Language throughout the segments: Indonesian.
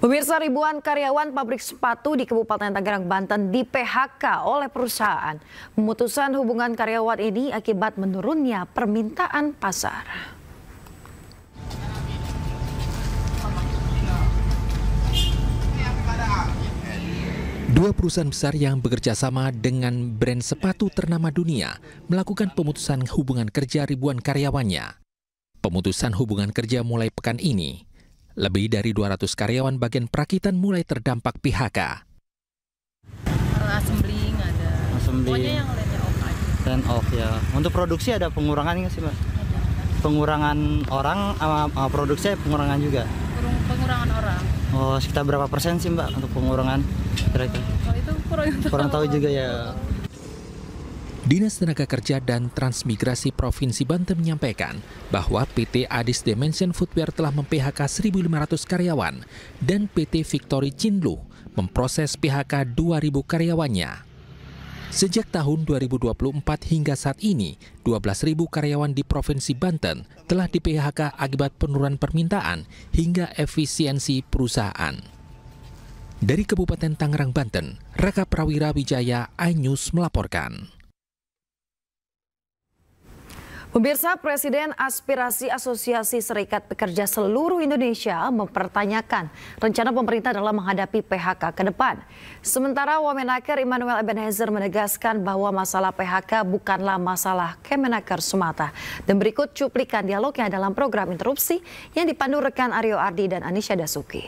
Pemirsa, ribuan karyawan pabrik sepatu di Kabupaten Tangerang, Banten di PHK oleh perusahaan. Pemutusan hubungan karyawan ini akibat menurunnya permintaan pasar. Dua perusahaan besar yang bekerja sama dengan brand sepatu ternama dunia melakukan pemutusan hubungan kerja ribuan karyawannya. Pemutusan hubungan kerja mulai pekan ini. Lebih dari 200 karyawan bagian perakitan mulai terdampak PHK. Assembling ada. Pokoknya yang lainnya off aja. Dan off ya. Untuk produksi ada pengurangan nggak sih, Mbak? Pengurangan orang sama produksi pengurangan juga? Pengurangan orang. Oh, sekitar berapa persen sih, Mbak, untuk pengurangan? Kira-kira? Kalau itu kurang tahu juga ya. Dinas Tenaga Kerja dan Transmigrasi Provinsi Banten menyampaikan bahwa PT Adis Dimension Footwear telah mem-PHK 1.500 karyawan dan PT Victory Cinlu memproses PHK 2.000 karyawannya. Sejak tahun 2024 hingga saat ini, 12.000 karyawan di Provinsi Banten telah di-PHK akibat penurunan permintaan hingga efisiensi perusahaan. Dari Kabupaten Tangerang, Banten, Raka Prawira Wijaya, iNews melaporkan. Pemirsa, Presiden Aspirasi Asosiasi Serikat Pekerja Seluruh Indonesia mempertanyakan rencana pemerintah dalam menghadapi PHK ke depan. Sementara Wamenaker Immanuel Ebenezer menegaskan bahwa masalah PHK bukanlah masalah Kemenaker semata. Dan berikut cuplikan dialognya dalam program Interupsi yang dipandu rekan Aryo Ardi dan Anisha Dasuki.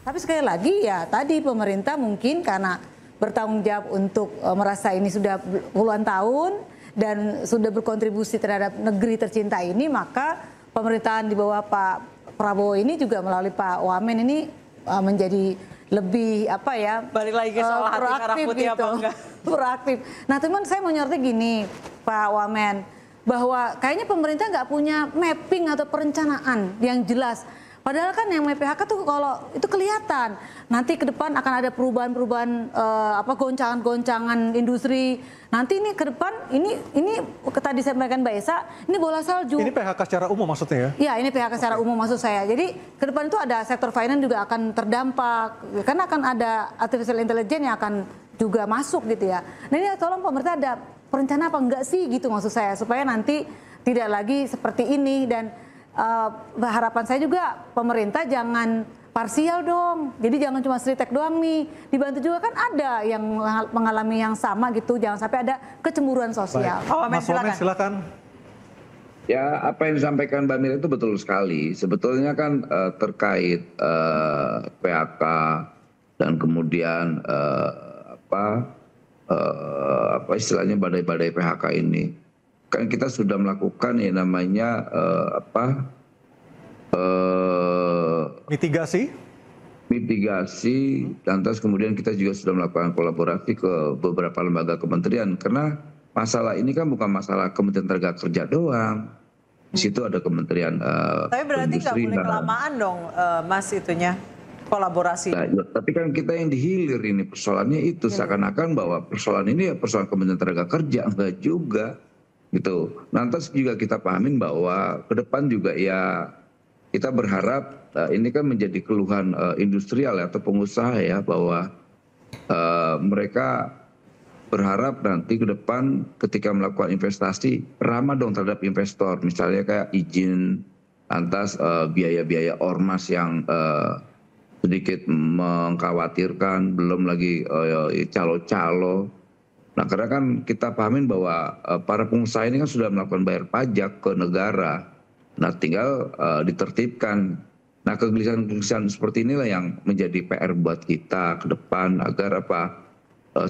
Tapi sekali lagi ya tadi pemerintah mungkin karena bertanggung jawab untuk merasa ini sudah puluhan tahun dan sudah berkontribusi terhadap negeri tercinta ini, maka pemerintahan di bawah Pak Prabowo ini juga melalui Pak Wamen ini menjadi lebih balik lagi ke soal hati merah putih gitu. Apa enggak? Proaktif. Nah teman saya mau nyorti gini Pak Wamen, bahwa kayaknya pemerintah nggak punya mapping atau perencanaan yang jelas. Padahal kan yang PHK tuh kalau itu kelihatan nanti ke depan akan ada perubahan-perubahan goncangan-goncangan industri. Nanti ini ke depan ini tadi saya sampaikan Mbak Esa, ini bola salju. Ini PHK secara umum maksudnya ya? Ya, ini PHK secara umum maksud saya. Jadi ke depan itu ada sektor finance juga akan terdampak. Karena akan ada artificial intelligence yang akan juga masuk gitu ya. Nah ini tolong pemerintah ada perencanaan apa enggak sih gitu maksud saya. Supaya nanti tidak lagi seperti ini dan harapan saya juga pemerintah jangan parsial dong. Jadi jangan cuma Sritek doang nih. Dibantu juga kan ada yang mengalami yang sama gitu. Jangan sampai ada kecemburuan sosial. Mas Wamen silakan. Ya, apa yang disampaikan Mbak Mira itu betul sekali. Sebetulnya kan terkait PHK dan kemudian istilahnya badai-badai PHK ini. Kan kita sudah melakukan yang namanya mitigasi dan terus kemudian kita juga sudah melakukan kolaborasi ke beberapa lembaga kementerian karena masalah ini kan bukan masalah Kementerian Tenaga Kerja doang. Di situ ada Kementerian Tapi berarti nggak boleh kelamaan dong Mas itunya kolaborasi. Nah, ya, tapi kan kita yang dihilir ini persoalannya itu seakan-akan bahwa persoalan ini ya persoalan Kementerian Tenaga Kerja, enggak juga. Gitu. Lantas juga kita pahamin bahwa ke depan juga ya kita berharap ini kan menjadi keluhan industrial atau pengusaha ya bahwa mereka berharap nanti ke depan ketika melakukan investasi ramah dong terhadap investor, misalnya kayak izin, lantas biaya-biaya ormas yang sedikit mengkhawatirkan, belum lagi calo-calo. Nah karena kan kita pahamin bahwa para pengusaha ini kan sudah melakukan bayar pajak ke negara. Nah tinggal ditertibkan. Nah kegelisahan seperti inilah yang menjadi PR buat kita ke depan agar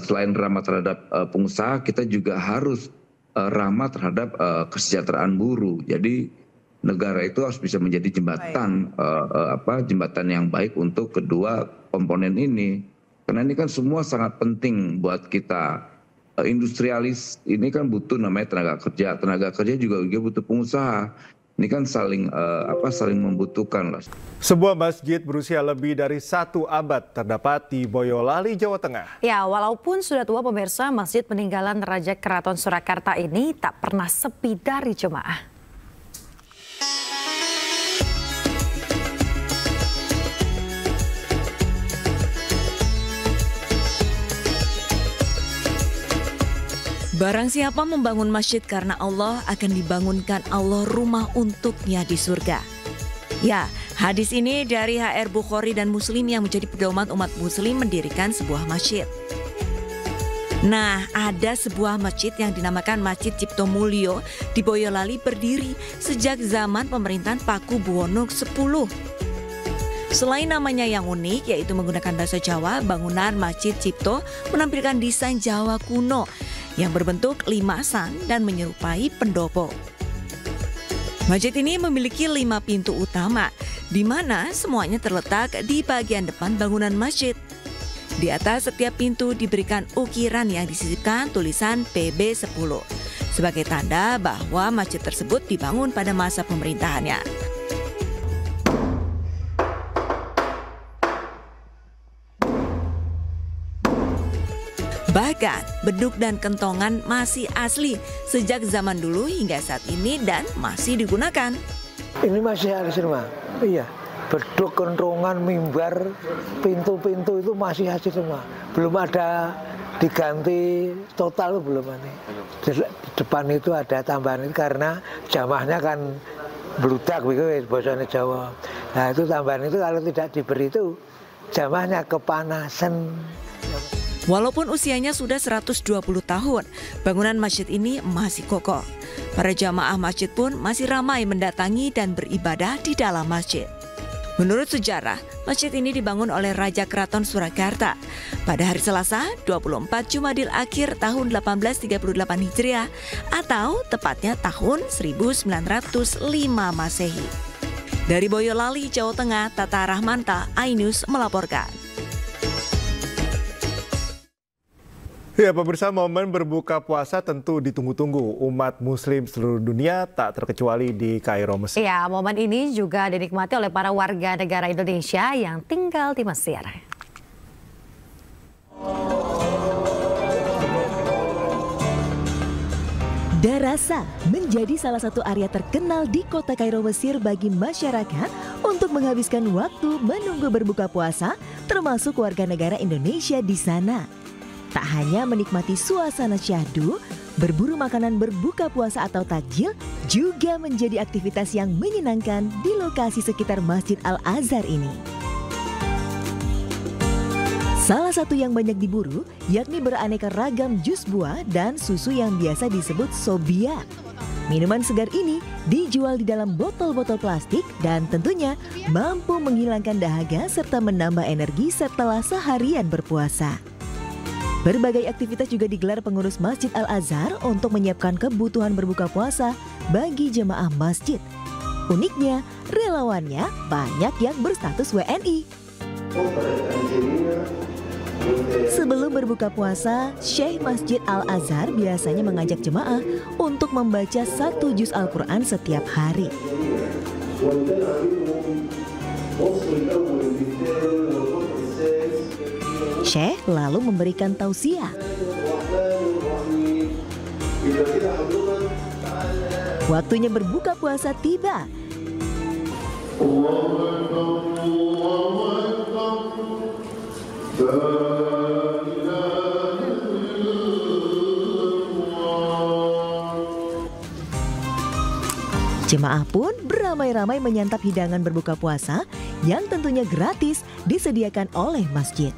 selain ramah terhadap pengusaha kita juga harus ramah terhadap kesejahteraan buruh. Jadi negara itu harus bisa menjadi jembatan jembatan yang baik untuk kedua komponen ini. Karena ini kan semua sangat penting buat kita. Industrialis ini kan butuh namanya tenaga kerja juga butuh pengusaha. Ini kan saling membutuhkan lah. Sebuah masjid berusia lebih dari 1 abad terdapat di Boyolali, Jawa Tengah. Ya, walaupun sudah tua pemirsa, masjid peninggalan Raja Keraton Surakarta ini tak pernah sepi dari jemaah. Barang siapa membangun masjid karena Allah akan dibangunkan Allah rumah untuknya di surga. Ya, hadis ini dari HR Bukhari dan Muslim yang menjadi pedoman umat muslim mendirikan sebuah masjid. Nah, ada sebuah masjid yang dinamakan Masjid Cipto Mulyo di Boyolali berdiri sejak zaman pemerintahan Pakubuwono X. Selain namanya yang unik yaitu menggunakan bahasa Jawa, bangunan Masjid Cipto menampilkan desain Jawa kuno yang berbentuk limasan dan menyerupai pendopo. Masjid ini memiliki 5 pintu utama, di mana semuanya terletak di bagian depan bangunan masjid. Di atas setiap pintu diberikan ukiran yang disisipkan tulisan PB10, sebagai tanda bahwa masjid tersebut dibangun pada masa pemerintahannya. Bahkan beduk dan kentongan masih asli sejak zaman dulu hingga saat ini dan masih digunakan. Ini masih asli semua. Iya, beduk, kentongan, mimbar, pintu-pintu itu masih asli semua. Belum ada diganti total, belum ada. Di depan itu ada tambahan itu karena jamahnya kan bludak begitu bahasa Jawa. Nah itu tambahan itu kalau tidak diberi itu jamahnya kepanasan. Walaupun usianya sudah 120 tahun, bangunan masjid ini masih kokoh. Para jamaah masjid pun masih ramai mendatangi dan beribadah di dalam masjid. Menurut sejarah, masjid ini dibangun oleh Raja Keraton Surakarta pada hari Selasa 24 Jumadil Akhir tahun 1838 Hijriah atau tepatnya tahun 1905 Masehi. Dari Boyolali, Jawa Tengah, Tata Rahmanta, iNews melaporkan. Ya, pemirsa, momen berbuka puasa tentu ditunggu-tunggu umat muslim seluruh dunia, tak terkecuali di Kairo, Mesir. Ya, momen ini juga dinikmati oleh para warga negara Indonesia yang tinggal di Mesir. Darasa menjadi salah satu area terkenal di kota Kairo, Mesir bagi masyarakat untuk menghabiskan waktu menunggu berbuka puasa, termasuk warga negara Indonesia di sana. Tak hanya menikmati suasana syahdu, berburu makanan berbuka puasa atau takjil juga menjadi aktivitas yang menyenangkan di lokasi sekitar Masjid Al-Azhar ini. Salah satu yang banyak diburu yakni beraneka ragam jus buah dan susu yang biasa disebut sobia. Minuman segar ini dijual di dalam botol-botol plastik dan tentunya mampu menghilangkan dahaga serta menambah energi setelah seharian berpuasa. Berbagai aktivitas juga digelar pengurus Masjid Al-Azhar untuk menyiapkan kebutuhan berbuka puasa bagi jemaah masjid. Uniknya, relawannya banyak yang berstatus WNI. Sebelum berbuka puasa, Syekh Masjid Al-Azhar biasanya mengajak jemaah untuk membaca 1 juz Al-Quran setiap hari. Syekh lalu memberikan tausiah. Waktunya berbuka puasa tiba. Jemaah pun beramai-ramai menyantap hidangan berbuka puasa yang tentunya gratis disediakan oleh masjid.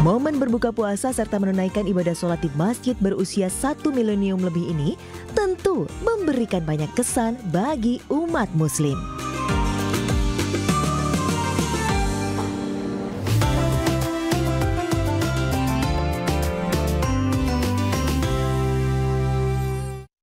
Momen berbuka puasa serta menunaikan ibadah sholat di masjid berusia 1 milenium lebih ini tentu memberikan banyak kesan bagi umat muslim.